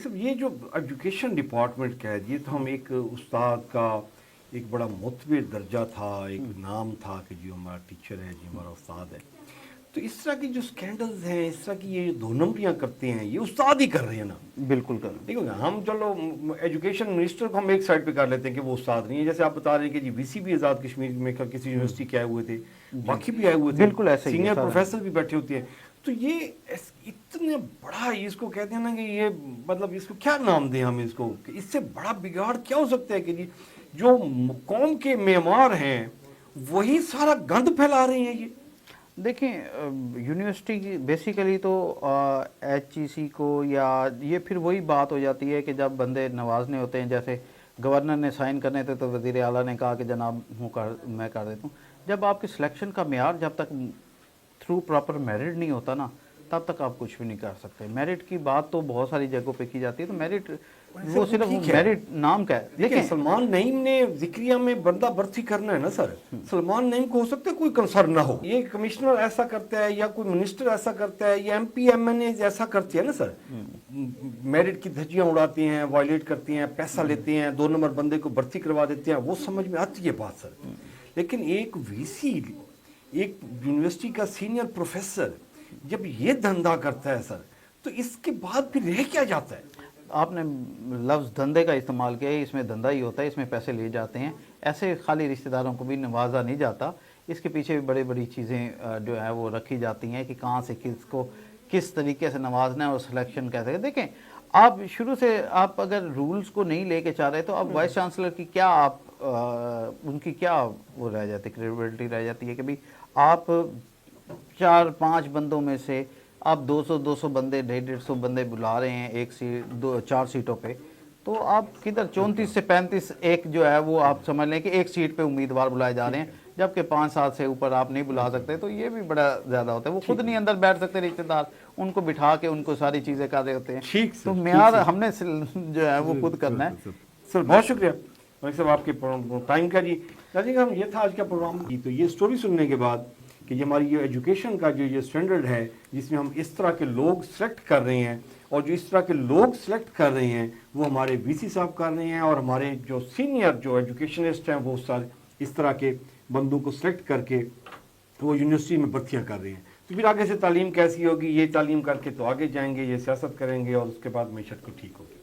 ملک صاحب یہ جو ایجوکیشن ڈپارٹمنٹ کہہ دیے تو ہم ایک استاد کا ایک بڑا معتبر درجہ تھا، ایک نام تھا کہ جی ہمارا ٹیچر ہے، جی ہمارا استاد ہے. تو اس طرح کی جو سکینڈلز ہیں، اس طرح کی یہ دو نمبریاں کرتے ہیں، یہ استاد ہی کر رہے ہیں نا. بالکل کر ٹھیک ہے، ہم چلو ایجوکیشن منسٹر کو ہم ایک سائڈ پہ کر لیتے ہیں کہ وہ استاد نہیں ہے. جیسے آپ بتا رہے ہیں کہ جی وی سی بھی آزاد کشمیر میں کسی یونیورسٹی کے آئے ہوئے تھے، باقی بھی آئے ہوئے تھے، بالکل ایسے ہی ہے سینئر سارا. پروفیسر بھی بیٹھے ہوتے ہیں. تو یہ اتنا بڑا اس کو کہتے ہیں نا کہ یہ مطلب اس کو کیا نام دیں ہم اس کو، کہ اس سے بڑا بگاڑ کیا ہو سکتا ہے کہ جی جو قوم کے معمار ہیں وہی سارا گند پھیلا رہے ہیں. یہ دیکھیں یونیورسٹی کی بیسیکلی تو ایچ ای سی کو، یا یہ پھر وہی بات ہو جاتی ہے کہ جب بندے نوازنے ہوتے ہیں، جیسے گورنر نے سائن کرنے تھے تو وزیر اعلیٰ نے کہا کہ جناب میں کر دیتا ہوں. جب آپ کی سلیکشن کا معیار جب تک تھرو پراپر میرٹ نہیں ہوتا نا، تب تک آپ کچھ بھی نہیں کر سکتے. میرٹ کی بات تو بہت ساری جگہوں پہ کی جاتی ہے، تو میرٹ وہ صرف میرٹ نام کا ہے. دیکھیں سلمان نعیم نے ذکریہ میں بندہ برتی کرنا ہے نا سر، سلمان نعیم کو ہو سکتا ہے کوئی کنسرن نہ ہو، یہ کمشنر ایسا کرتا ہے یا کوئی منسٹر ایسا کرتا ہے یا ایم پی ایم این اے ایسا کرتے ہیں نا سر، میرٹ کی دھجیاں اڑاتے ہیں، وائلیٹ کرتے ہیں، پیسہ لیتے ہیں، 2 نمبر بندے کو بھرتی کروا دیتے ہیں، وہ سمجھ میں آتی ہے بات سر. لیکن ایک وی سی، ایک یونیورسٹی کا سینئر پروفیسر جب یہ دھندا کرتا ہے سر، تو اس کے بعد پھر رہ کیا جاتا ہے؟ آپ نے لفظ دھندے کا استعمال کیا ہے، اس میں دھندا ہی ہوتا ہے، اس میں پیسے لیے جاتے ہیں. ایسے خالی رشتہ داروں کو بھی نوازا نہیں جاتا، اس کے پیچھے بھی بڑی بڑی چیزیں جو ہے وہ رکھی جاتی ہیں کہ کہاں سے کس کو کس طریقے سے نوازنا ہے اور سلیکشن کیسے. دیکھیں آپ شروع سے آپ اگر رولز کو نہیں لے کے چاہ رہے تو اب وائس چانسلر کی کیا آپ ان کی کیا وہ رہ جاتی، کریڈیبلٹی رہ جاتی ہے کہ بھئی آپ 4-5 بندوں میں سے آپ 200 بندے 150 بندے بلا رہے ہیں ایک سیٹ 4 سیٹوں پہ، تو آپ کدھر 34 سے 35 ایک جو ہے وہ آپ سمجھ لیں کہ ایک سیٹ پہ امیدوار بلائے جا رہے ہیں، جبکہ 5 سال سے اوپر آپ نہیں بلا سکتے. تو یہ بھی بڑا زیادہ ہوتا ہے، وہ خود نہیں اندر بیٹھ سکتے رشتہ دار، ان کو بٹھا کے ان کو ساری چیزیں کر رہے ہوتے ہیں. تو معیار ہم نے جو ہے وہ خود کرنا ہے. سر بہت شکریہ ملک صاحب آپ کے ٹائم کا. جی ہم یہ تھا آج کا پروگرام. تو یہ سٹوری سننے کے بعد کہ یہ ہماری یہ ایجوکیشن کا جو یہ سٹینڈرڈ ہے جس میں ہم اس طرح کے لوگ سلیکٹ کر رہے ہیں، اور جو اس طرح کے لوگ سلیکٹ کر رہے ہیں وہ ہمارے وی سی صاحب کر رہے ہیں، اور ہمارے جو سینئر جو ایجوکیشنسٹ ہیں وہ سارے اس طرح کے بندوں کو سلیکٹ کر کے وہ یونیورسٹی میں بھرتیاں کر رہے ہیں. تو پھر آگے سے تعلیم کیسی ہوگی؟ یہ تعلیم کر کے تو آگے جائیں گے، یہ سیاست کریں گے اور اس کے بعد معیشت کو ٹھیک ہوگی.